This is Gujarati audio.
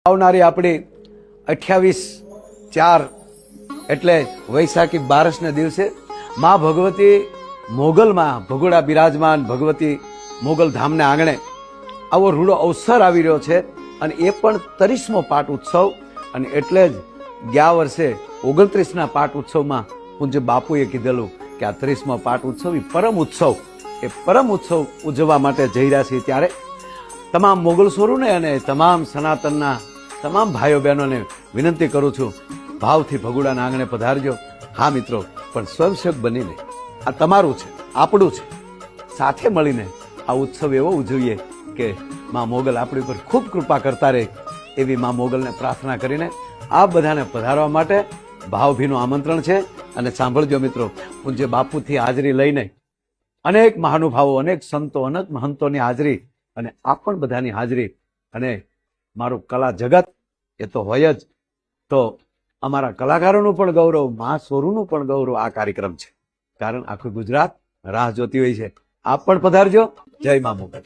આવનારી આપણી 28/4 એટલે વૈશાખી બારસને દિવસે માં ભગવતી મોગલમાં ભગોડા બિરાજમાન ભગવતી મોગલ ધામને આંગણે આવો રૂડો અવસર આવી રહ્યો છે અને એ પણ 30મો પાટ ઉત્સવ. અને એટલે જ ગયા વર્ષે 29ના પાટ ઉત્સવમાં પૂજ્ય બાપુએ કીધેલું કે આ 30મો પાટ ઉત્સવ એ પરમ ઉત્સવ ઉજવવા માટે જઈ રહ્યા છીએ. ત્યારે તમામ મોગલ સ્વરૂને અને તમામ સનાતનના તમામ ભાઈઓ બહેનોને વિનંતી કરું છું, ભાવથી ભગોડાના આંગણે પધારજો. હા મિત્રો, પણ સ્વયંસેવક બનીને આ તમારું છે, આપણું છે, સાથે મળીને આ ઉત્સવ એવો ઉજવીએ કે માં મોગલ આપણી ઉપર ખૂબ કૃપા કરતા રહે એવી માં મોગલને પ્રાર્થના કરીને આ બધાને પધારવા માટે ભાવભીનું આમંત્રણ છે. અને સાંભળજો મિત્રો, પૂજ્ય બાપુથી હાજરી લઈને અનેક મહાનુભાવો, અનેક સંતો, અનેક મહંતોની હાજરી અને આ પણ બધાની હાજરી અને મારું કલા જગત એ તો હોય જ, તો અમારા કલાકારોનું પણ ગૌરવ, મા સ્વરૂનું પણ ગૌરવ આ કાર્યક્રમ છે. કારણ આખું ગુજરાત રાહ જોતી હોય છે. આપ પણ પધારજો. જય મા મોગલ.